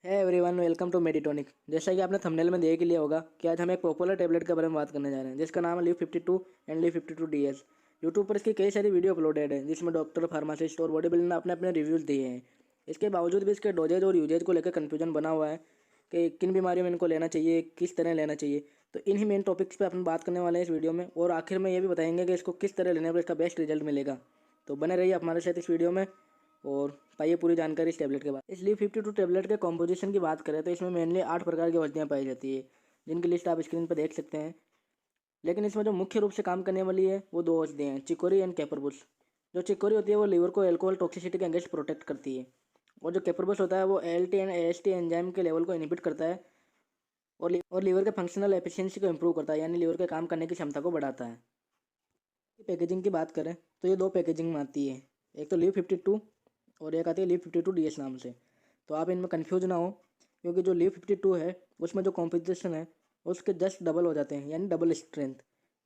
Everyone welcome to मेडिटोनिक। जैसा कि आपने थंबनेल में देख लिया होगा कि आज हम एक पॉपुलर टेबलेट के बारे में बात करने जा रहे हैं जिसका नाम है LIV52 एंड LIV52DS। यूट्यूब पर इसकी कई सारी वीडियो अपलोडेड है जिसमें डॉक्टर, फार्मासिस्ट और बॉडी बिल्डर ने अपने अपने रिव्यूज़ दिए हैं। इसके बावजूद भी इसके डोजेज और यूजेज को लेकर कन्फ्यूजन बना हुआ है कि किन बीमारियों में इनको लेना चाहिए, किस तरह लेना चाहिए। तो इन्हीं मेन टॉपिक्स पे अपन बात करने वाले हैं इस वीडियो में, और आखिर में ये भी बताएंगे कि इसको किस तरह लेने पर इसका बेस्ट रिजल्ट मिलेगा। तो बने रहिए हमारे साथ इस वीडियो में और पाइए पूरी जानकारी इस टैबलेट के बाद। इस LIV52 टैबलेट के कॉम्पोजिशन की बात करें तो इसमें मेनली 8 प्रकार की औषधियाँ पाई जाती है जिनकी लिस्ट आप स्क्रीन पर देख सकते हैं। लेकिन इसमें जो मुख्य रूप से काम करने वाली है वो दो औषधियाँ हैं, चिकोरी एंड कैपरबुस। जो चिकोरी होती है वो लीवर को एल्कोहल टॉक्सिसिटी के अगेंस्ट प्रोटेक्ट करती है, और जो कैपरबुस होता है वो ALT एंड AST एंजाइम के लेवल को इनहिबिट करता है और लीवर के फंक्शनल एफिशिएंसी को इम्प्रूव करता है, यानी लीवर के काम करने की क्षमता को बढ़ाता है। पैकेजिंग की बात करें तो ये दो पैकेजिंग में आती है, एक तो LIV52 और एक आती है LIV52DS नाम से। तो आप इनमें कन्फ्यूज ना हो, क्योंकि जो LIV52 है उसमें जो कॉम्पोजिशन है उसके जस्ट डबल हो जाते हैं, यानी डबल स्ट्रेंथ।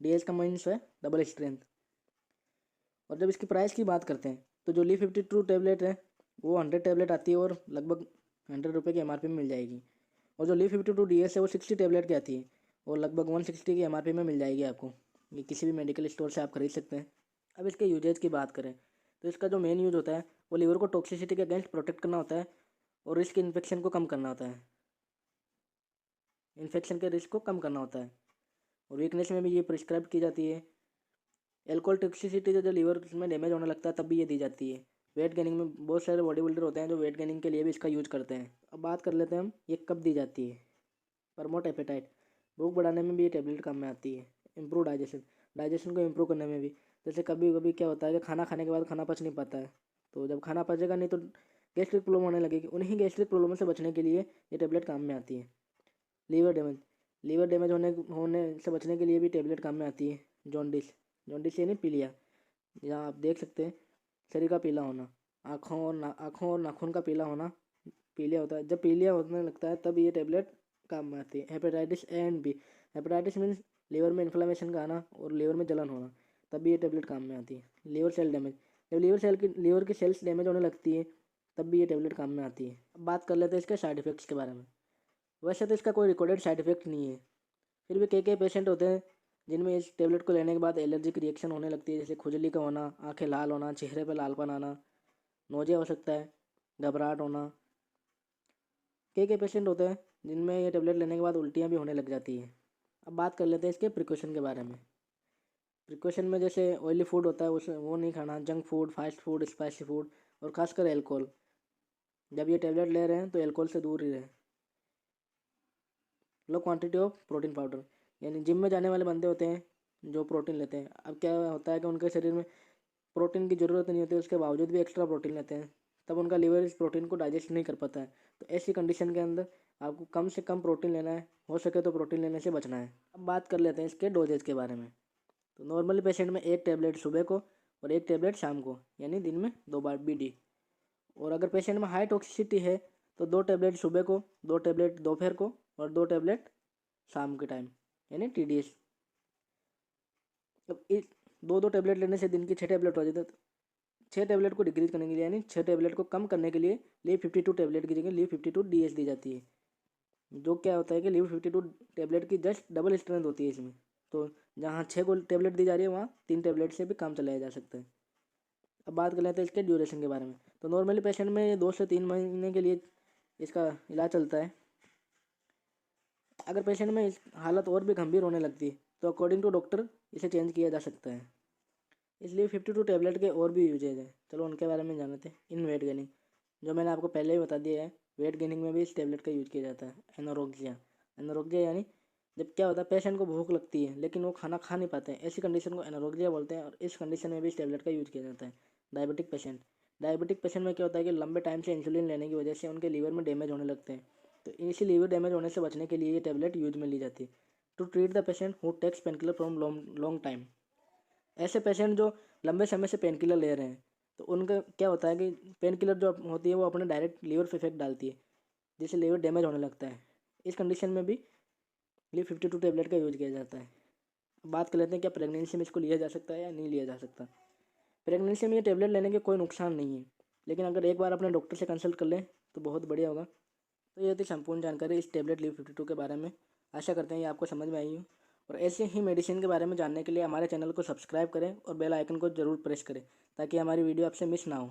DS का मीन्स है डबल स्ट्रेंथ। और जब इसकी प्राइस की बात करते हैं तो जो LIV52 टैबलेट है वो 100 टैबलेट आती है और लगभग 100 रुपये की MRP में मिल जाएगी। और जो LIV52DS है वो 60 टैबलेट की आती है और लगभग 160 की MRP में मिल जाएगी आपको। ये किसी भी मेडिकल स्टोर से आप खरीद सकते हैं। अब इसके यूजेज की बात करें तो इसका जो मेन यूज होता है वो लीवर को टॉक्सिसिटी के अगेंस्ट प्रोटेक्ट करना होता है और रिस्क इन्फेक्शन को कम करना होता है, इन्फेक्शन के रिस्क को कम करना होता है। और वीकनेस में भी ये प्रिस्क्राइब की जाती है। एल्कोहल टॉक्सिसिटी जो लीवर में डैमेज होने लगता है तब भी ये दी जाती है। वेट गेनिंग में बहुत सारे बॉडी बिल्डर होते हैं जो वेट गेनिंग के लिए भी इसका यूज करते हैं। अब बात कर लेते हैं हम ये कब दी जाती है। प्रमोट एपेटाइट, भूख बढ़ाने में भी ये टैबलेट काम में आती है। इम्प्रूव डाइजेशन, डाइजेशन को इम्प्रूव करने में भी। जैसे कभी कभी क्या होता है कि खाना खाने के बाद खाना पच नहीं पाता है, तो जब खाना पचेगा नहीं तो गैस्ट्रिक प्रॉब्लम होने लगेगी। उन्हीं गैस्ट्रिक प्रॉब्लम से बचने के लिए ये टैबलेट काम में आती है। लीवर डैमेज, लीवर डैमेज होने होने से बचने के लिए भी टैबलेट काम में आती है। जॉन्डिस, जॉन्डिस यानी पीलिया, यहाँ आप देख सकते हैं शरीर का पीला होना, आँखों और नाखून का पीला होना, पीलिया होता है। जब पीलिया होने लगता है तब ये टैबलेट काम में आती है। Hepatitis A and B, hepatitis means liver में इन्फ्लेमेशन का आना और लीवर में जलन होना, तब भी ये टैबलेट काम में आती है। लीवर सेल डैमेज, जब लीवर की सेल्स डैमेज होने लगती है तब भी ये टैबलेट काम में आती है। अब बात कर लेते हैं इसके साइड इफेक्ट्स के बारे में। वैसे तो इसका कोई रिकॉर्डेड साइड इफेक्ट नहीं है, फिर भी कई कई पेशेंट होते हैं जिनमें इस टेबलेट को लेने के बाद एलर्जिक रिएक्शन होने लगती है, जैसे खुजली का होना, आंखें लाल होना, चेहरे पर लालपन आना, नोजिया हो सकता है, घबराहट होना। कई कई पेशेंट होते हैं जिनमें ये टेबलेट लेने के बाद उल्टियाँ भी होने लग जाती हैं। अब बात कर लेते हैं इसके प्रिकॉशन के बारे में। प्रिकॉशन में जैसे ऑयली फूड होता है उसे वो नहीं खाना, junk food, fast food, spicy food और खासकर एल्कोहल। जब ये टेबलेट ले रहे हैं तो एल्कोहल से दूर ही रहें। लो क्वांटिटी ऑफ प्रोटीन पाउडर, यानी जिम में जाने वाले बंदे होते हैं जो प्रोटीन लेते हैं। अब क्या होता है कि उनके शरीर में प्रोटीन की ज़रूरत नहीं होती, उसके बावजूद भी एक्स्ट्रा प्रोटीन लेते हैं, तब उनका लीवर इस प्रोटीन को डाइजेस्ट नहीं कर पाता है। तो ऐसी कंडीशन के अंदर आपको कम से कम प्रोटीन लेना है, हो सके तो प्रोटीन लेने से बचना है। अब बात कर लेते हैं इसके डोजेज के बारे में। तो नॉर्मली पेशेंट में एक टैबलेट सुबह को और एक टैबलेट शाम को, यानी दिन में 2 बार BD। और अगर पेशेंट में हाई टॉक्सिसिटी है तो 2 टैबलेट सुबह को, 2 टैबलेट दोपहर को और 2 टैबलेट शाम के टाइम, यानी TDS। अब इस 2 टैबलेट लेने से दिन की 6 टैबलेट हो जाते हैं। 6 टैबलेट को डिक्रीज करने के लिए, यानी 6 टैबलेट को कम करने के लिए LIV52 टैबलेट की जगह LIV52DS दी जाती है। जो क्या होता है कि LIV52 टैबलेट की जस्ट डबल स्ट्रेंथ होती है इसमें। तो जहाँ 6 को टैबलेट दी जा रही है वहाँ 3 टैबलेट से भी काम चलाया जा सकता है। अब बात कर लेते हैं इसके ड्यूरेशन के बारे में। तो नॉर्मली पेशेंट में 2 से 3 महीने के लिए इसका इलाज चलता है। अगर पेशेंट में इस हालत और भी गंभीर होने लगती है तो अकॉर्डिंग टू डॉक्टर इसे चेंज किया जा सकता है। इसलिए 52 टैबलेट के और भी यूजेज हैं, चलो उनके बारे में जानते हैं। इन वेट गेनिंग, जो मैंने आपको पहले ही बता दिया है, वेट गेनिंग में भी इस टैबलेट का यूज किया जाता है। एनोरेक्सिया, एनोरेक्सिया यानी जब क्या होता है पेशेंट को भूख लगती है लेकिन वो खाना खा नहीं पाते हैं, ऐसी कंडीशन को एनोरेक्सिया बोलते हैं, और इस कंडीशन में भी इस टैबलेट का यूज किया जाता है। डायबिटिक पेशेंट, डायबिटिक पेशेंट में क्या होता है कि लंबे टाइम से इंसुलिन लेने की वजह से उनके लीवर में डैमेज होने लगते हैं, तो इसी लीवर डैमेज होने से बचने के लिए ये टैबलेट यूज में ली जाती है। To treat the patient who takes painkiller from long time, ऐसे पेशेंट जो लंबे समय से पेन किलर ले रहे हैं तो उनका क्या होता है कि पेन किलर जो होती है वो अपने डायरेक्ट लीवर पे इफेक्ट डालती है, जिससे लीवर डैमेज होने लगता है। इस कंडीशन में भी LIV52 टैबलेट का यूज किया जाता है। अब बात कर लेते हैं क्या प्रेगनेंसी में इसको लिया जा सकता है या नहीं लिया जा सकता। प्रेगनेंसी में ये टैबलेट लेने के कोई नुकसान नहीं है, लेकिन अगर एक बार अपने डॉक्टर से कंसल्ट कर लें तो बहुत बढ़िया होगा। तो ये थी संपूर्ण जानकारी इस टेबलेट लीव 52 के बारे में। आशा करते हैं ये आपको समझ में आई हो। और ऐसे ही मेडिसिन के बारे में जानने के लिए हमारे चैनल को सब्सक्राइब करें और बेल आइकन को ज़रूर प्रेस करें ताकि हमारी वीडियो आपसे मिस ना हो।